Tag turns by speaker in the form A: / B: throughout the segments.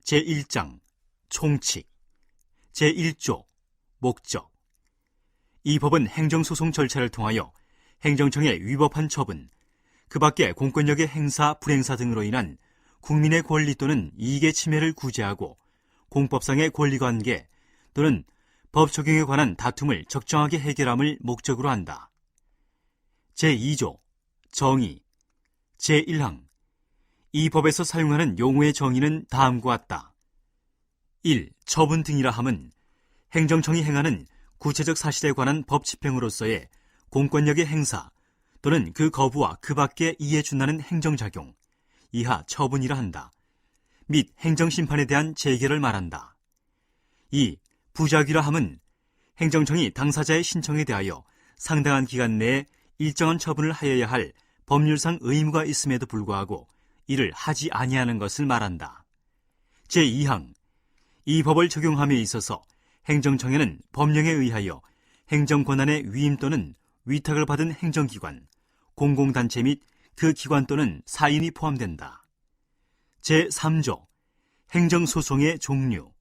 A: 제1장 총칙 제1조 목적. 이 법은 행정소송 절차를 통하여 행정청에 위법한 처분, 그 밖에 공권력의 행사, 불행사 등으로 인한 국민의 권리 또는 이익의 침해를 구제하고 공법상의 권리관계 또는 법 적용에 관한 다툼을 적정하게 해결함을 목적으로 한다. 제2조 정의 제1항 이 법에서 사용하는 용어의 정의는 다음과 같다. 1. 처분 등이라 함은 행정청이 행하는 구체적 사실에 관한 법 집행으로서의 공권력의 행사 또는 그 거부와 그 밖에 이에 준하는 행정작용, 이하 처분이라 한다. 및 행정심판에 대한 재결을 말한다. 2. 부작위라 함은 행정청이 당사자의 신청에 대하여 상당한 기간 내에 일정한 처분을 하여야 할 법률상 의무가 있음에도 불구하고 이를 하지 아니하는 것을 말한다. 제2항 이 법을 적용함에 있어서 행정청에는 법령에 의하여 행정권한의 위임 또는 위탁을 받은 행정기관, 공공단체 및 그 기관 또는 사인이 포함된다. 제3조 행정소송의 종류.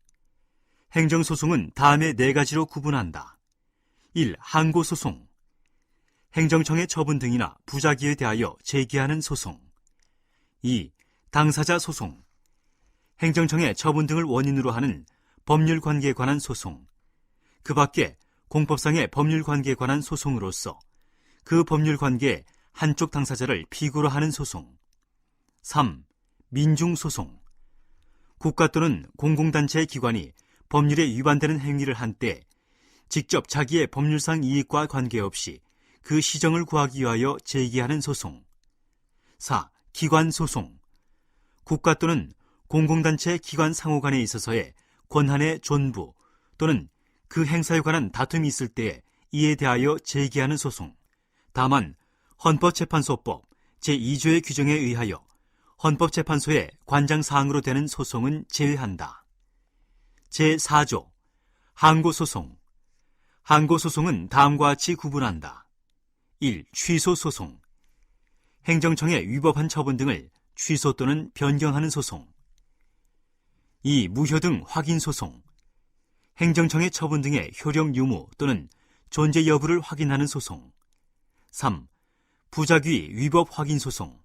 A: 행정소송은 다음의 4가지로 구분한다. 1. 항고소송 행정청의 처분 등이나 부작위에 대하여 제기하는 소송. 2. 당사자 소송 행정청의 처분 등을 원인으로 하는 법률관계에 관한 소송, 그 밖에 공법상의 법률관계에 관한 소송으로서 그 법률관계에 한쪽 당사자를 피고로 하는 소송. 3. 민중소송 국가 또는 공공단체의 기관이 법률에 위반되는 행위를 한 때 직접 자기의 법률상 이익과 관계없이 그 시정을 구하기 위하여 제기하는 소송. 4. 기관소송 국가 또는 공공단체 기관 상호 간에 있어서의 권한의 존부 또는 그 행사에 관한 다툼이 있을 때에 이에 대하여 제기하는 소송. 다만 헌법재판소법 제2조의 규정에 의하여 헌법재판소의 관장사항으로 되는 소송은 제외한다. 제4조 항고소송 항고소송은 다음과 같이 구분한다. 1. 취소소송 행정청의 위법한 처분 등을 취소 또는 변경하는 소송. 2. 무효 등 확인소송 행정청의 처분 등의 효력 유무 또는 존재 여부를 확인하는 소송. 3. 부작위 위법 확인 소송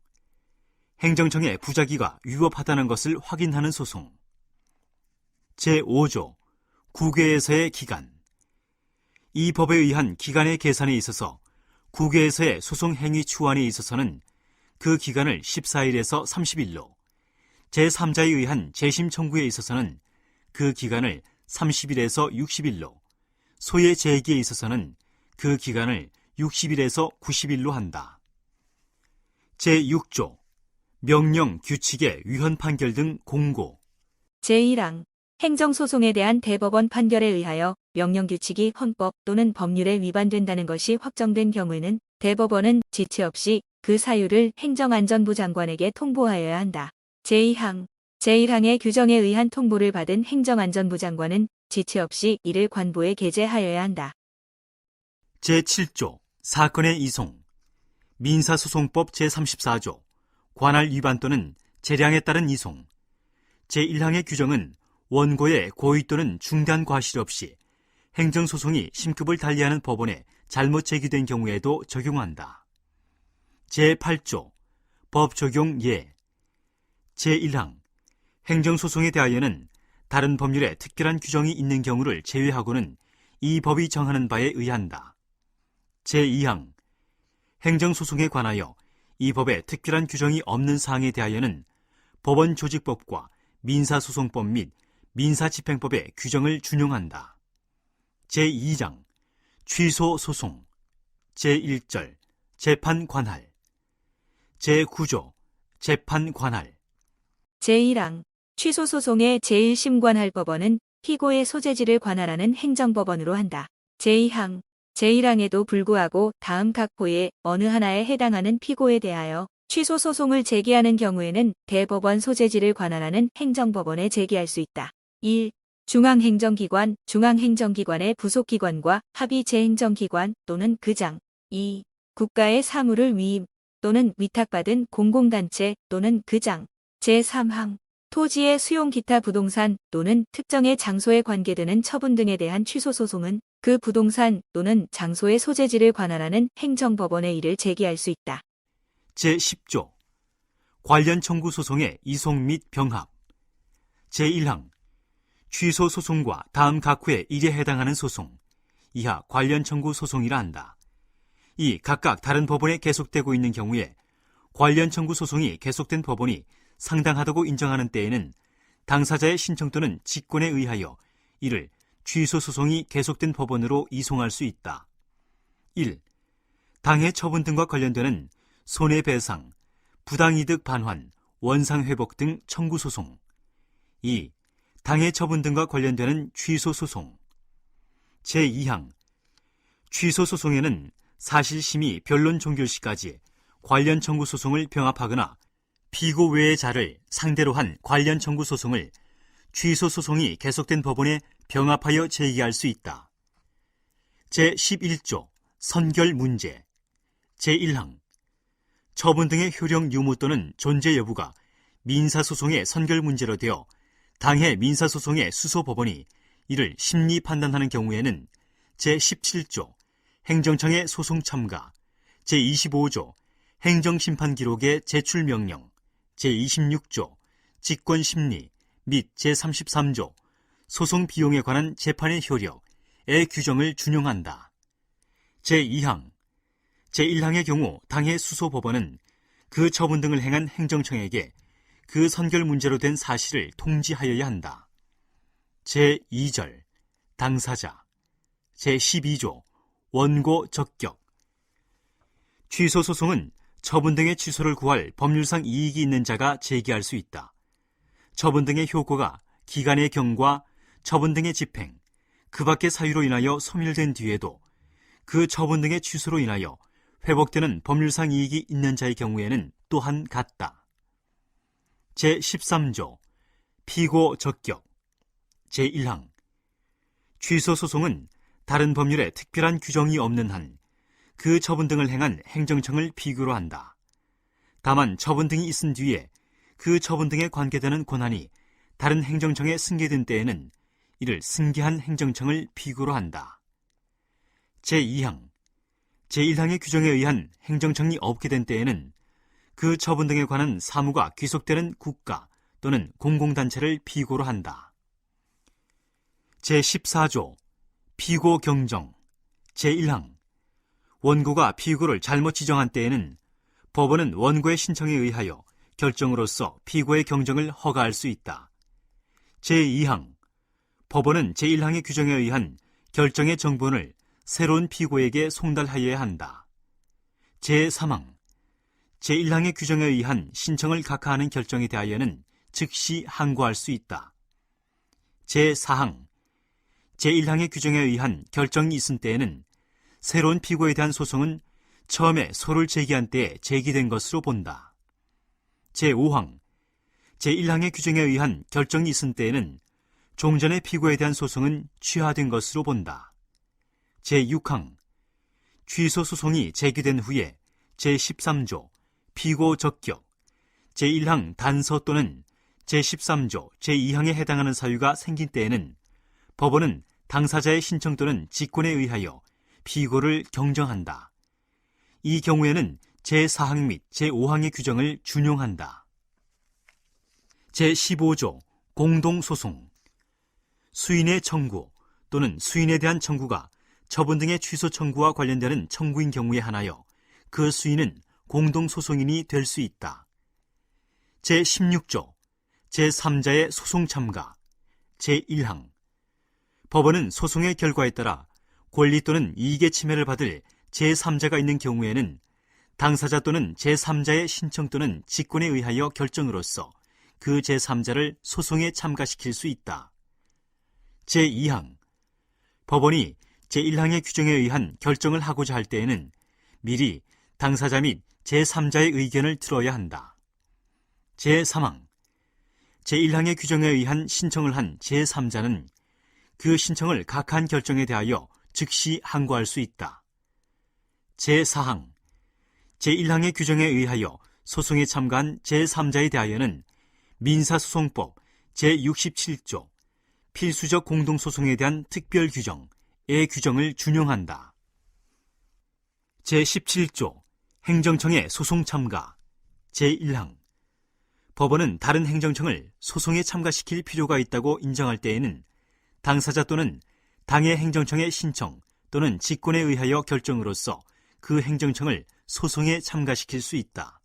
A: 행정청의 부작위가 위법하다는 것을 확인하는 소송. 제5조 국외에서의 기간. 이 법에 의한 기간의 계산에 있어서 국외에서의 소송 행위 추안에 있어서는 그 기간을 14일에서 30일로, 제3자에 의한 재심 청구에 있어서는 그 기간을 30일에서 60일로, 소의 제기에 있어서는 그 기간을 60일에서 90일로 한다. 제6조 명령, 규칙의 위헌 판결 등 공고.
B: 제1항 행정소송에 대한 대법원 판결에 의하여 명령규칙이 헌법 또는 법률에 위반된다는 것이 확정된 경우에는 대법원은 지체 없이 그 사유를 행정안전부 장관에게 통보하여야 한다. 제2항 제1항의 규정에 의한 통보를 받은 행정안전부 장관은 지체 없이 이를 관보에 게재하여야 한다.
A: 제7조 사건의 이송. 민사소송법 제34조 관할 위반 또는 재량에 따른 이송. 제1항의 규정은 원고의 고의 또는 중대한 과실 없이 행정소송이 심급을 달리하는 법원에 잘못 제기된 경우에도 적용한다. 제8조 법 적용 예. 제1항 행정소송에 대하여는 다른 법률에 특별한 규정이 있는 경우를 제외하고는 이 법이 정하는 바에 의한다. 제2항 행정소송에 관하여 이 법에 특별한 규정이 없는 사항에 대하여는 법원조직법과 민사소송법 및 민사집행법의 규정을 준용한다. 제2장 취소소송 제1절 재판관할. 제9조 재판관할.
B: 제1항 취소소송의 제1심관할 법원은 피고의 소재지를 관할하는 행정법원으로 한다. 제2항 제1항에도 불구하고 다음 각 호의 어느 하나에 해당하는 피고에 대하여 취소소송을 제기하는 경우에는 대법원 소재지를 관할하는 행정법원에 제기할 수 있다. 1. 중앙행정기관, 중앙행정기관의 부속기관과 합의제행정기관 또는 그장. 2. 국가의 사무를 위임 또는 위탁받은 공공단체 또는 그장. 제3항 토지의 수용 기타 부동산 또는 특정의 장소에 관계되는 처분 등에 대한 취소 소송은 그 부동산 또는 장소의 소재지를 관할하는 행정법원에 이를 제기할 수 있다.
A: 제10조 관련 청구 소송의 이송 및 병합. 제1항 취소 소송과 다음 각후의 일에 해당하는 소송, 이하 관련 청구 소송이라 한다. 이 각각 다른 법원에 계속되고 있는 경우에 관련 청구 소송이 계속된 법원이 상당하다고 인정하는 때에는 당사자의 신청 또는 직권에 의하여 이를 취소 소송이 계속된 법원으로 이송할 수 있다. 1. 당해 처분 등과 관련되는 손해배상, 부당이득 반환, 원상회복 등 청구 소송. 2. 당해 처분 등과 관련되는 취소 소송. 제2항 취소 소송에는 사실심의 변론 종결 시까지 관련 청구 소송을 병합하거나 피고 외의 자를 상대로 한 관련 청구 소송을 취소 소송이 계속된 법원에 병합하여 제기할 수 있다. 제11조 선결 문제. 제1항 처분 등의 효력 유무 또는 존재 여부가 민사소송의 선결 문제로 되어 당해 민사소송의 수소법원이 이를 심리 판단하는 경우에는 제17조 행정청의 소송 참가, 제25조 행정심판기록의 제출명령, 제26조 직권심리 및 제33조 소송 비용에 관한 재판의 효력의 규정을 준용한다. 제2항 제1항의 경우 당해 수소법원은 그 처분 등을 행한 행정청에게 그 선결 문제로 된 사실을 통지하여야 한다. 제2절 당사자. 제12조 원고 적격. 취소 소송은 처분 등의 취소를 구할 법률상 이익이 있는 자가 제기할 수 있다. 처분 등의 효고가 기간의 경과, 처분 등의 집행, 그 밖의 사유로 인하여 소멸된 뒤에도 그 처분 등의 취소로 인하여 회복되는 법률상 이익이 있는 자의 경우에는 또한 같다. 제13조 피고 적격. 제1항 취소 소송은 다른 법률에 특별한 규정이 없는 한 그 처분 등을 행한 행정청을 피고로 한다. 다만 처분 등이 있은 뒤에 그 처분 등에 관계되는 권한이 다른 행정청에 승계된 때에는 이를 승계한 행정청을 피고로 한다. 제2항 제1항의 규정에 의한 행정청이 없게 된 때에는 그 처분 등에 관한 사무가 귀속되는 국가 또는 공공단체를 피고로 한다. 제14조 피고 경정. 제1항 원고가 피고를 잘못 지정한 때에는 법원은 원고의 신청에 의하여 결정으로써 피고의 경정을 허가할 수 있다. 제2항 법원은 제1항의 규정에 의한 결정의 정본을 새로운 피고에게 송달하여야 한다. 제3항 제1항의 규정에 의한 신청을 각하하는 결정에 대하여는 즉시 항고할 수 있다. 제4항 제1항의 규정에 의한 결정이 있은 때에는 새로운 피고에 대한 소송은 처음에 소를 제기한 때에 제기된 것으로 본다. 제5항 제1항의 규정에 의한 결정이 있은 때에는 종전의 피고에 대한 소송은 취하된 것으로 본다. 제6항 취소 소송이 제기된 후에 제13조 피고 적격, 제1항 단서 또는 제13조 제2항에 해당하는 사유가 생긴 때에는 법원은 당사자의 신청 또는 직권에 의하여 피고를 경정한다. 이 경우에는 제4항 및 제5항의 규정을 준용한다. 제15조 공동소송. 수인의 청구 또는 수인에 대한 청구가 처분 등의 취소 청구와 관련되는 청구인 경우에 한하여 그 수인은 공동소송인이 될 수 있다. 제16조 제3자의 소송 참가. 제1항 법원은 소송의 결과에 따라 권리 또는 이익의 침해를 받을 제3자가 있는 경우에는 당사자 또는 제3자의 신청 또는 직권에 의하여 결정으로써 그 제3자를 소송에 참가시킬 수 있다. 제2항 법원이 제1항의 규정에 의한 결정을 하고자 할 때에는 미리 당사자 및 제3자의 의견을 들어야 한다. 제3항 제1항의 규정에 의한 신청을 한 제3자는 그 신청을 각한 결정에 대하여 즉시 항고할 수 있다. 제4항 제1항의 규정에 의하여 소송에 참가한 제3자에 대하여는 민사소송법 제67조 필수적 공동소송에 대한 특별 규정의 규정을 준용한다. 제17조 행정청의 소송 참가 제1항 법원은 다른 행정청을 소송에 참가시킬 필요가 있다고 인정할 때에는 당사자 또는 당해 행정청의 신청 또는 직권에 의하여 결정으로써 그 행정청을 소송에 참가시킬 수 있다.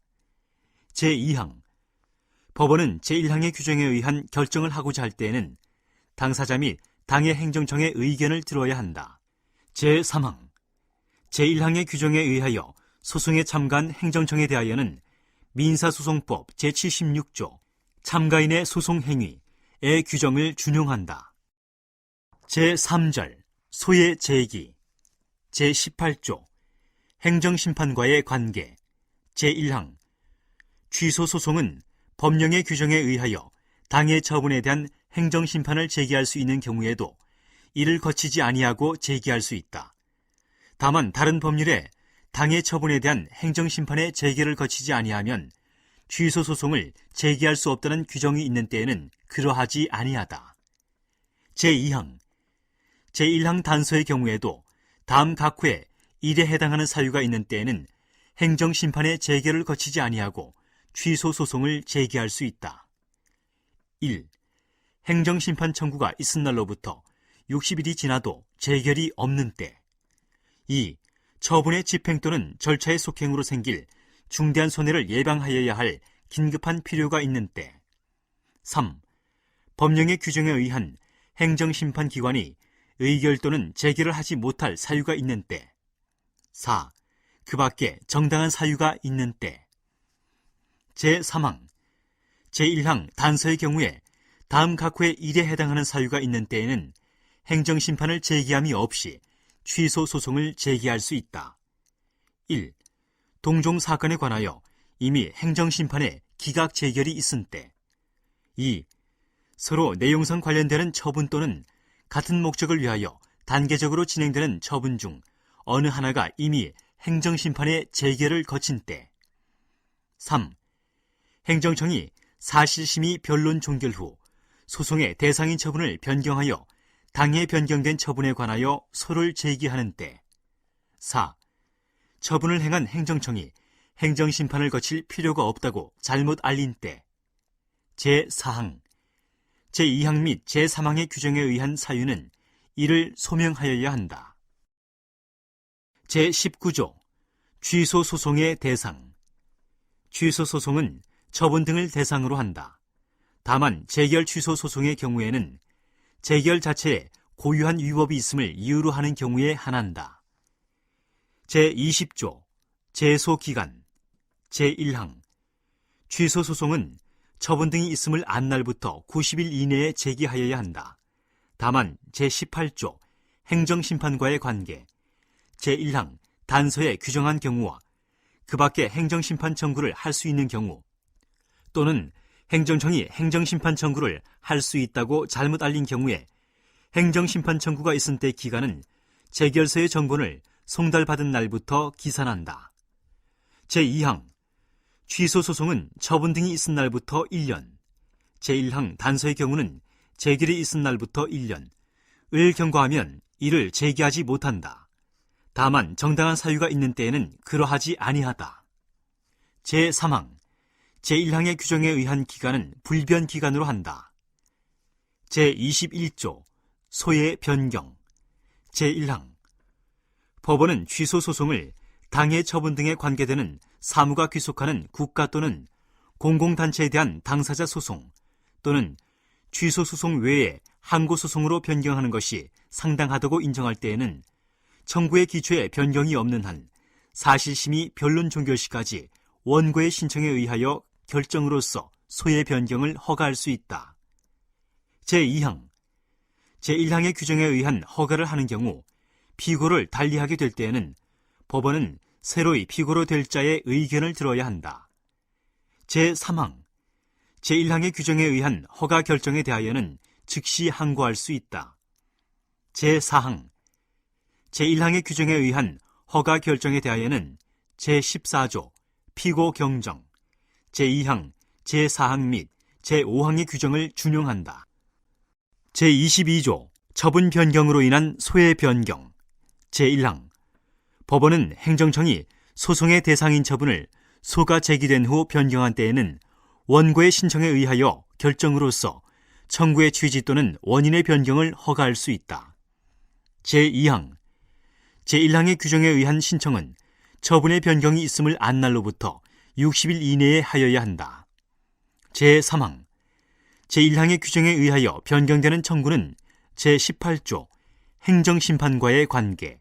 A: 제2항 법원은 제1항의 규정에 의한 결정을 하고자 할 때에는 당사자 및 당해 행정청의 의견을 들어야 한다. 제3항 제1항의 규정에 의하여 소송에 참가한 행정청에 대하여는 민사소송법 제76조 참가인의 소송행위의 규정을 준용한다. 제3절 소의 제기 제18조 행정심판과의 관계 제1항 취소소송은 법령의 규정에 의하여 당해 처분에 대한 행정심판을 제기할 수 있는 경우에도 이를 거치지 아니하고 제기할 수 있다. 다만 다른 법률에 당해 처분에 대한 행정심판의 제기를 거치지 아니하면 취소소송을 제기할 수 없다는 규정이 있는 때에는 그러하지 아니하다. 제2항 제1항 단서의 경우에도 다음 각 호에 1에 해당하는 사유가 있는 때에는 행정심판의 제기를 거치지 아니하고 취소소송을 제기할 수 있다. 1. 행정심판 청구가 있은 날로부터 60일이 지나도 재결이 없는 때. 2. 처분의 집행 또는 절차의 속행으로 생길 중대한 손해를 예방하여야 할 긴급한 필요가 있는 때. 3. 법령의 규정에 의한 행정심판기관이 의결 또는 재결을 하지 못할 사유가 있는 때. 4. 그 밖에 정당한 사유가 있는 때. 제3항 제1항 단서의 경우에 다음 각 호에 1에 해당하는 사유가 있는 때에는 행정심판을 제기함이 없이 취소소송을 제기할 수 있다. 1. 동종사건에 관하여 이미 행정심판의 기각 재결이 있은 때. 2. 서로 내용상 관련되는 처분 또는 같은 목적을 위하여 단계적으로 진행되는 처분 중 어느 하나가 이미 행정심판의 재결을 거친 때. 3. 행정청이 사실심의 변론 종결 후 소송의 대상인 처분을 변경하여 당해 변경된 처분에 관하여 소를 제기하는 때. 4. 처분을 행한 행정청이 행정심판을 거칠 필요가 없다고 잘못 알린 때. 제4항 제2항 및 제3항의 규정에 의한 사유는 이를 소명하여야 한다. 제19조 취소소송의 대상 취소소송은 처분 등을 대상으로 한다. 다만 재결 취소 소송의 경우에는 재결 자체에 고유한 위법이 있음을 이유로 하는 경우에 한한다. 제20조 제소기간 제1항 취소 소송은 처분 등이 있음을 안 날부터 90일 이내에 제기하여야 한다. 다만 제18조 행정심판과의 관계 제1항 단서에 규정한 경우와 그 밖에 행정심판 청구를 할 수 있는 경우 또는 행정청이 행정심판 청구를 할 수 있다고 잘못 알린 경우에 행정심판 청구가 있은 때 기간은 재결서의 정본을 송달받은 날부터 기산한다. 제2항 취소소송은 처분 등이 있은 날부터 1년, 제1항 단서의 경우는 재결이 있은 날부터 1년을 경과하면 이를 제기하지 못한다. 다만 정당한 사유가 있는 때에는 그러하지 아니하다. 제3항 제1항의 규정에 의한 기간은 불변 기간으로 한다. 제21조 소의 변경 제1항 법원은 취소소송을 당해 처분 등에 관계되는 사무가 귀속하는 국가 또는 공공단체에 대한 당사자 소송 또는 취소소송 외에 항고소송으로 변경하는 것이 상당하다고 인정할 때에는 청구의 기초에 변경이 없는 한 사실심의 변론 종결 시까지 원고의 신청에 의하여 결정으로서 소의 변경을 허가할 수 있다. 제2항 제1항의 규정에 의한 허가를 하는 경우 피고를 달리하게 될 때에는 법원은 새로이 피고로 될 자의 의견을 들어야 한다. 제3항 제1항의 규정에 의한 허가 결정에 대하여는 즉시 항고할 수 있다. 제4항 제1항의 규정에 의한 허가 결정에 대하여는 제14조 피고 경정, 제2항, 제4항 및 제5항의 규정을 준용한다. 제22조 처분 변경으로 인한 소의 변경. 제1항 법원은 행정청이 소송의 대상인 처분을 소가 제기된 후 변경한 때에는 원고의 신청에 의하여 결정으로써 청구의 취지 또는 원인의 변경을 허가할 수 있다. 제2항 제1항의 규정에 의한 신청은 처분의 변경이 있음을 안 날로부터 60일 이내에 하여야 한다. 제3항 제1항의 규정에 의하여 변경되는 청구는 제18조 행정심판과의 관계,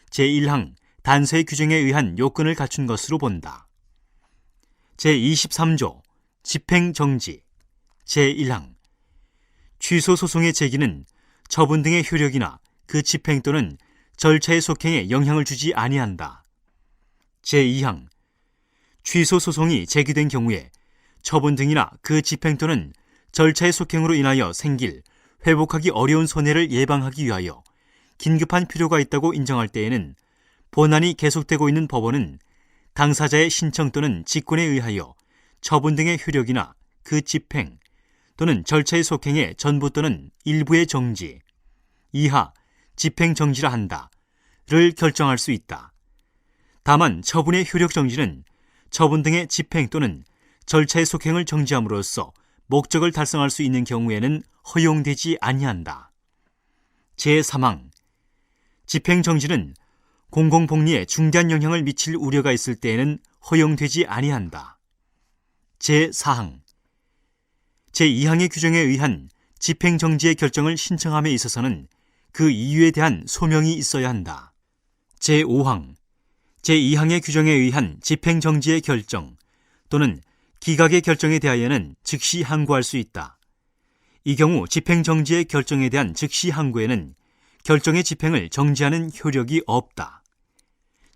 A: 제1항 단서의 규정에 의한 요건을 갖춘 것으로 본다. 제23조 집행정지, 제1항 취소 소송의 제기는 처분 등의 효력이나 그 집행 또는 절차의 속행에 영향을 주지 아니한다. 제2항 취소 소송이 제기된 경우에 처분 등이나 그 집행 또는 절차의 속행으로 인하여 생길 회복하기 어려운 손해를 예방하기 위하여 긴급한 필요가 있다고 인정할 때에는 본안이 계속되고 있는 법원은 당사자의 신청 또는 직권에 의하여 처분 등의 효력이나 그 집행 또는 절차의 속행의 전부 또는 일부의 정지, 이하 집행 정지라 한다를 결정할 수 있다. 다만 처분의 효력 정지는 처분 등의 집행 또는 절차의 속행을 정지함으로써 목적을 달성할 수 있는 경우에는 허용되지 아니한다. 제3항 집행 정지는 공공복리에 중대한 영향을 미칠 우려가 있을 때에는 허용되지 아니한다. 제4항 제2항의 규정에 의한 집행 정지의 결정을 신청함에 있어서는 그 이유에 대한 소명이 있어야 한다. 제5항 제2항의 규정에 의한 집행 정지의 결정 또는 기각의 결정에 대하여는 즉시 항고할 수 있다. 이 경우 집행 정지의 결정에 대한 즉시 항고에는 결정의 집행을 정지하는 효력이 없다.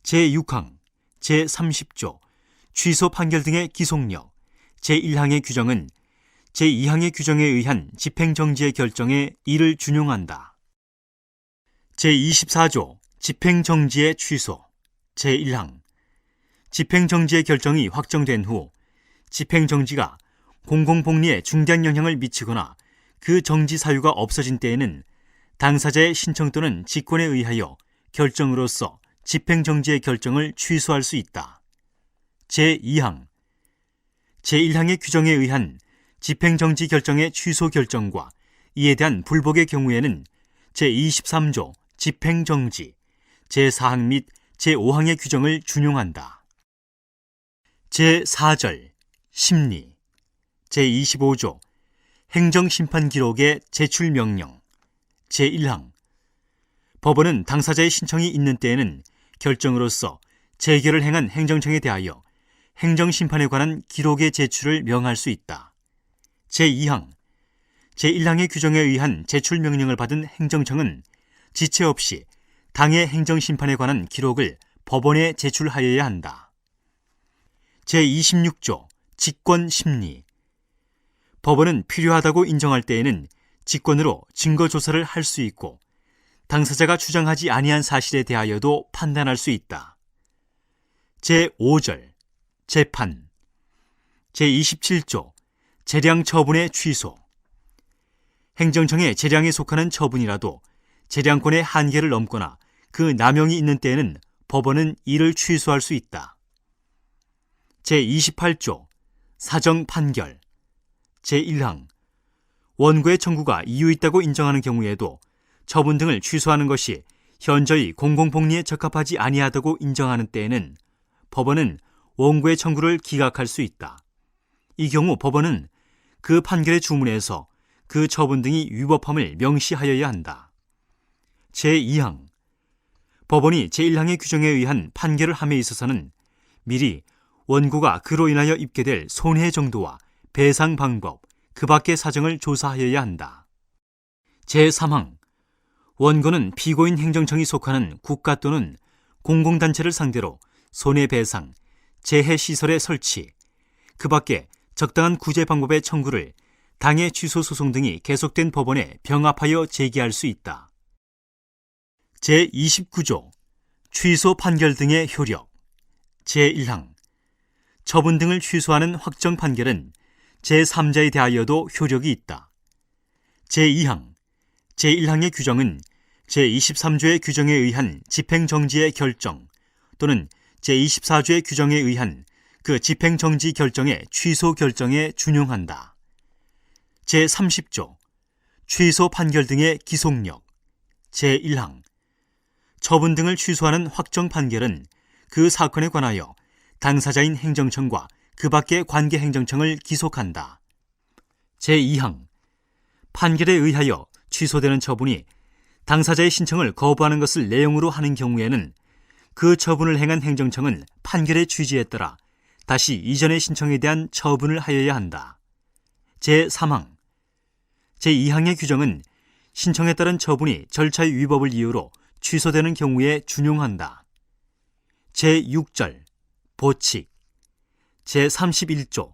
A: 제6항, 제30조, 취소 판결 등의 기속력, 제1항의 규정은 제2항의 규정에 의한 집행 정지의 결정에 이를 준용한다. 제24조, 집행 정지의 취소, 제1항 집행 정지의 결정이 확정된 후 집행 정지가 공공복리에 중대한 영향을 미치거나 그 정지 사유가 없어진 때에는 당사자의 신청 또는 직권에 의하여 결정으로써 집행 정지의 결정을 취소할 수 있다. 제2항 제1항의 규정에 의한 집행 정지 결정의 취소 결정과 이에 대한 불복의 경우에는 제23조 집행 정지, 제4항 및 제5항의 규정을 준용한다. 제4절 심리, 제25조 행정심판 기록의 제출 명령, 제1항 법원은 당사자의 신청이 있는 때에는 결정으로서 재결을 행한 행정청에 대하여 행정심판에 관한 기록의 제출을 명할 수 있다. 제2항 제1항의 규정에 의한 제출 명령을 받은 행정청은 지체 없이 당의 행정심판에 관한 기록을 법원에 제출하여야 한다. 제26조 직권심리 법원은 필요하다고 인정할 때에는 직권으로 증거조사를 할 수 있고 당사자가 주장하지 아니한 사실에 대하여도 판단할 수 있다. 제5절 재판 제27조 재량 처분의 취소 행정청의 재량에 속하는 처분이라도 재량권의 한계를 넘거나 그 남용이 있는 때에는 법원은 이를 취소할 수 있다. 제28조 사정 판결 제1항 원고의 청구가 이유 있다고 인정하는 경우에도 처분 등을 취소하는 것이 현저히 공공복리에 적합하지 아니하다고 인정하는 때에는 법원은 원고의 청구를 기각할 수 있다. 이 경우 법원은 그 판결의 주문에서 그 처분 등이 위법함을 명시하여야 한다. 제2항 법원이 제1항의 규정에 의한 판결을 함에 있어서는 미리 원고가 그로 인하여 입게 될 손해 정도와 배상 방법, 그 밖의 사정을 조사하여야 한다. 제3항 원고는 피고인 행정청이 속하는 국가 또는 공공단체를 상대로 손해배상, 재해시설의 설치, 그 밖에 적당한 구제 방법의 청구를 당해 취소 소송 등이 계속된 법원에 병합하여 제기할 수 있다. 제29조 취소 판결 등의 효력 제1항 처분 등을 취소하는 확정 판결은 제3자에 대하여도 효력이 있다. 제2항, 제1항의 규정은 제23조의 규정에 의한 집행정지의 결정 또는 제24조의 규정에 의한 그 집행정지 결정의 취소 결정에 준용한다. 제30조, 취소 판결 등의 기속력. 제1항, 처분 등을 취소하는 확정 판결은 그 사건에 관하여 당사자인 행정청과 그 밖의 관계 행정청을 기속한다. 제2항, 판결에 의하여 취소되는 처분이 당사자의 신청을 거부하는 것을 내용으로 하는 경우에는 그 처분을 행한 행정청은 판결의 취지에 따라 다시 이전의 신청에 대한 처분을 하여야 한다. 제3항, 제2항의 규정은 신청에 따른 처분이 절차의 위법을 이유로 취소되는 경우에 준용한다. 제6절, 보칙. 제31조,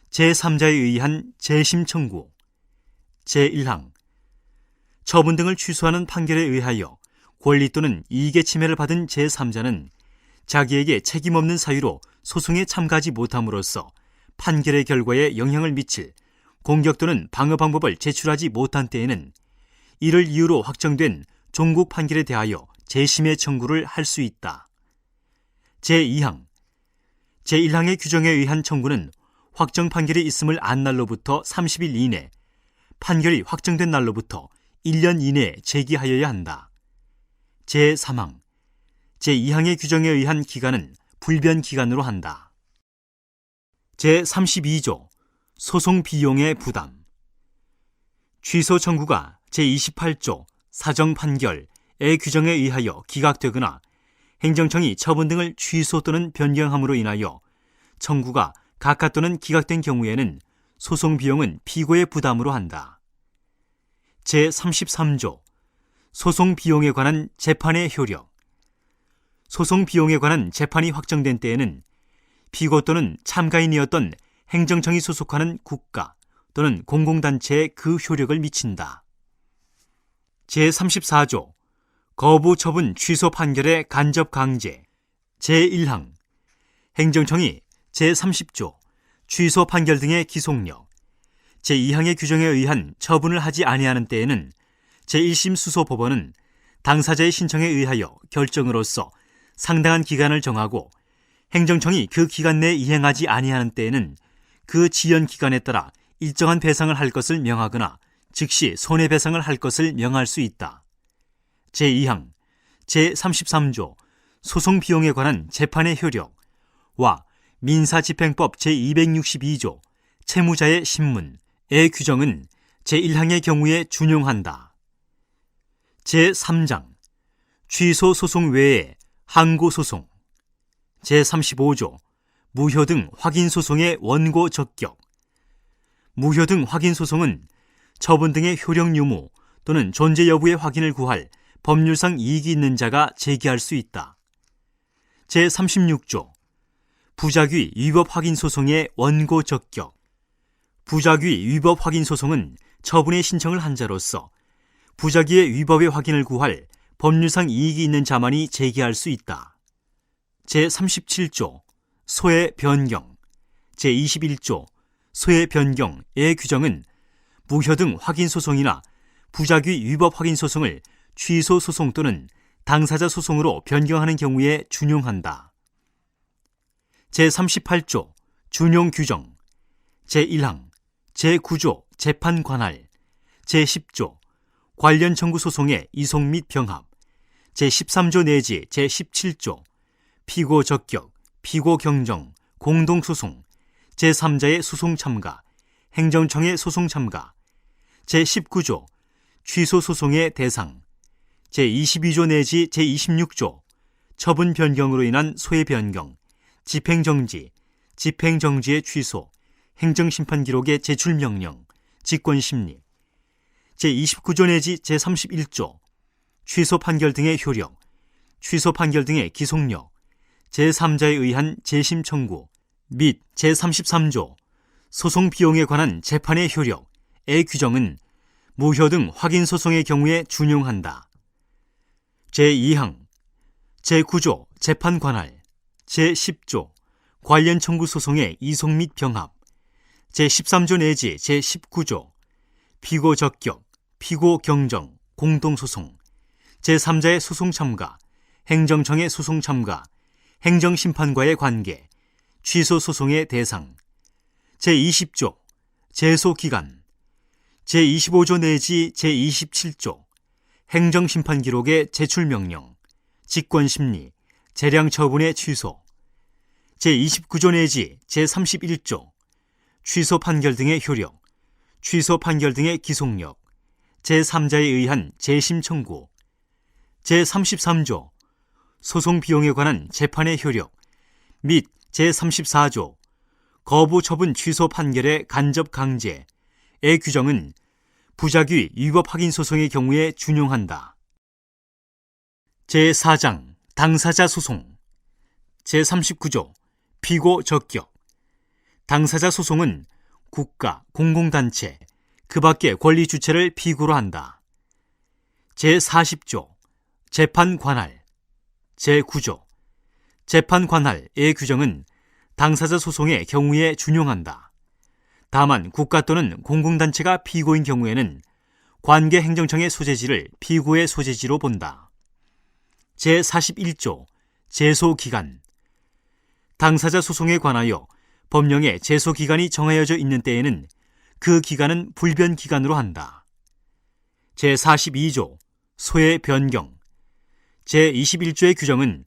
A: 제3자에 의한 재심 청구. 제1항, 처분 등을 취소하는 판결에 의하여 권리 또는 이익의 침해를 받은 제3자는 자기에게 책임 없는 사유로 소송에 참가하지 못함으로써 판결의 결과에 영향을 미칠 공격 또는 방어 방법을 제출하지 못한 때에는 이를 이유로 확정된 종국 판결에 대하여 재심의 청구를 할 수 있다. 제2항, 제1항의 규정에 의한 청구는 확정 판결이 있음을 안 날로부터 30일 이내, 판결이 확정된 날로부터 1년 이내에 제기하여야 한다. 제3항, 제2항의 규정에 의한 기간은 불변 기간으로 한다. 제32조, 소송 비용의 부담. 취소 청구가 제28조 사정 판결의 규정에 의하여 기각되거나 행정청이 처분 등을 취소 또는 변경함으로 인하여 청구가 각하 또는 기각된 경우에는 소송 비용은 피고의 부담으로 한다. 제33조, 소송 비용에 관한 재판의 효력. 소송 비용에 관한 재판이 확정된 때에는 피고 또는 참가인이었던 행정청이 소속하는 국가 또는 공공단체에 그 효력을 미친다. 제34조, 거부 처분 취소 판결의 간접 강제. 제1항, 행정청이 제30조, 취소 판결 등의 기속력. 제2항의 규정에 의한 처분을 하지 아니하는 때에는 제1심 수소법원은 당사자의 신청에 의하여 결정으로써 상당한 기간을 정하고 행정청이 그 기간 내에 이행하지 아니하는 때에는 그 지연 기간에 따라 일정한 배상을 할 것을 명하거나 즉시 손해배상을 할 것을 명할 수 있다. 제2항, 제33조 소송 비용에 관한 재판의 효력과 민사집행법 제262조 채무자의 신문의 규정은 제1항의 경우에 준용한다. 제3장, 취소 소송 외에 항고 소송. 제35조, 무효 등 확인 소송의 원고 적격. 무효 등 확인 소송은 처분 등의 효력 유무 또는 존재 여부의 확인을 구할 법률상 이익이 있는 자가 제기할 수 있다. 제36조, 부작위 위법 확인 소송의 원고 적격. 부작위 위법 확인 소송은 처분의 신청을 한 자로서 부작위의 위법의 확인을 구할 법률상 이익이 있는 자만이 제기할 수 있다. 제37조, 소의 변경. 제21조, 소의 변경의 규정은 무효 등 확인 소송이나 부작위 위법 확인 소송을 취소 소송 또는 당사자 소송으로 변경하는 경우에 준용한다. 제38조, 준용 규정. 제1항, 제9조, 재판 관할. 제10조, 관련 청구 소송의 이송 및 병합. 제13조 내지 제17조, 피고 적격, 피고 경정, 공동소송, 제3자의 소송 참가, 행정청의 소송 참가. 제19조, 취소 소송의 대상. 제22조 내지 제26조, 처분 변경으로 인한 소의 변경, 집행정지, 집행정지의 취소, 행정심판 기록의 제출 명령, 직권심리. 제29조 내지 제31조, 취소 판결 등의 효력, 취소 판결 등의 기속력, 제3자에 의한 재심 청구 및 제33조, 소송 비용에 관한 재판의 효력의 규정은 무효 등 확인 소송의 경우에 준용한다. 제2항, 제9조, 재판 관할. 제10조, 관련 청구 소송의 이송 및 병합. 제13조 내지 제19조 피고 적격, 피고 경정, 공동소송, 제3자의 소송 참가, 행정청의 소송 참가, 행정심판과의 관계, 취소 소송의 대상, 제20조 제소기간, 제25조 내지 제27조 행정심판 기록의 제출명령, 직권심리, 재량처분의 취소, 제29조 내지 제31조 취소 판결 등의 효력, 취소 판결 등의 기속력, 제3자에 의한 재심 청구, 제33조 소송 비용에 관한 재판의 효력 및 제34조 거부 처분 취소 판결의 간접 강제의 규정은 부작위 위법 확인 소송의 경우에 준용한다. 제4장 당사자 소송, 제39조 피고 적격. 당사자 소송은 국가, 공공단체, 그 밖의 권리 주체를 피고로 한다. 제40조 재판 관할, 제9조 재판 관할의 규정은 당사자 소송의 경우에 준용한다. 다만 국가 또는 공공단체가 피고인 경우에는 관계행정청의 소재지를 피고의 소재지로 본다. 제41조 제소기간. 당사자 소송에 관하여 법령에 제소기간이 정하여져 있는 때에는 그 기간은 불변기간으로 한다. 제42조 소의 변경. 제21조의 규정은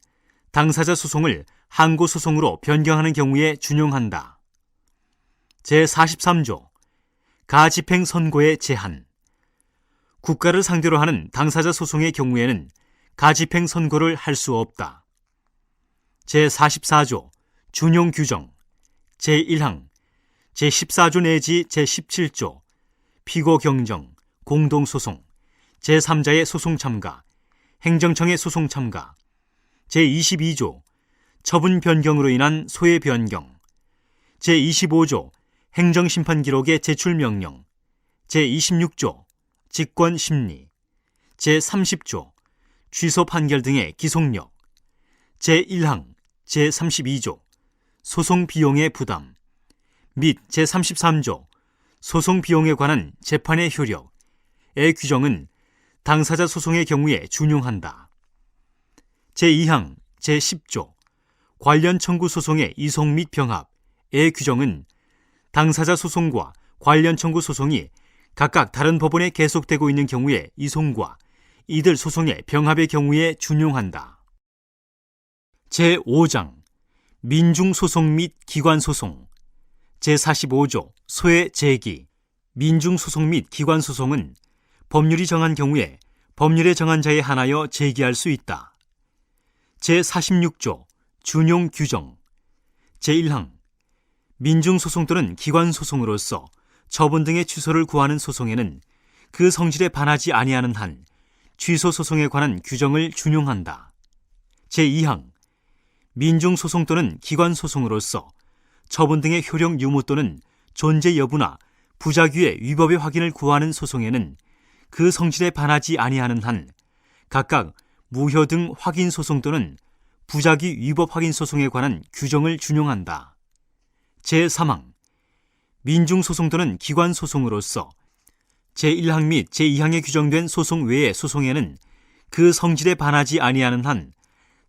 A: 당사자 소송을 항고소송으로 변경하는 경우에 준용한다. 제43조 가집행 선고의 제한. 국가를 상대로 하는 당사자 소송의 경우에는 가집행 선고를 할 수 없다. 제44조 준용 규정. 제1항 제14조 내지 제17조 피고 경정, 공동소송, 제3자의 소송 참가, 행정청의 소송 참가, 제22조 처분 변경으로 인한 소의 변경, 제25조 행정심판 기록의 제출 명령, 제26조 직권심리, 제30조 취소 판결 등의 기속력, 제1항 제32조 소송 비용의 부담 및 제33조 소송 비용에 관한 재판의 효력의 규정은 당사자 소송의 경우에 준용한다. 제2항 제10조 관련 청구 소송의 이송 및 병합의 규정은 당사자 소송과 관련 청구 소송이 각각 다른 법원에 계속되고 있는 경우에 이송과 이들 소송의 병합의 경우에 준용한다. 제5장 민중소송 및 기관소송. 제45조 소의 제기. 민중소송 및 기관소송은 법률이 정한 경우에 법률에 정한 자에 한하여 제기할 수 있다. 제46조 준용 규정. 제1항 민중소송 또는 기관소송으로서 처분 등의 취소를 구하는 소송에는 그 성질에 반하지 아니하는 한 취소소송에 관한 규정을 준용한다. 제2항 민중소송 또는 기관소송으로서 처분 등의 효력 유무 또는 존재 여부나 부작위의 위법의 확인을 구하는 소송에는 그 성질에 반하지 아니하는 한 각각 무효 등 확인 소송 또는 부작위 위법 확인 소송에 관한 규정을 준용한다. 제3항 민중소송 또는 기관소송으로서 제1항 및 제2항에 규정된 소송 외의 소송에는 그 성질에 반하지 아니하는 한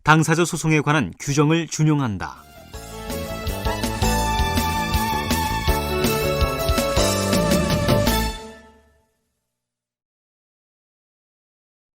A: 당사자 소송에 관한 규정을 준용한다.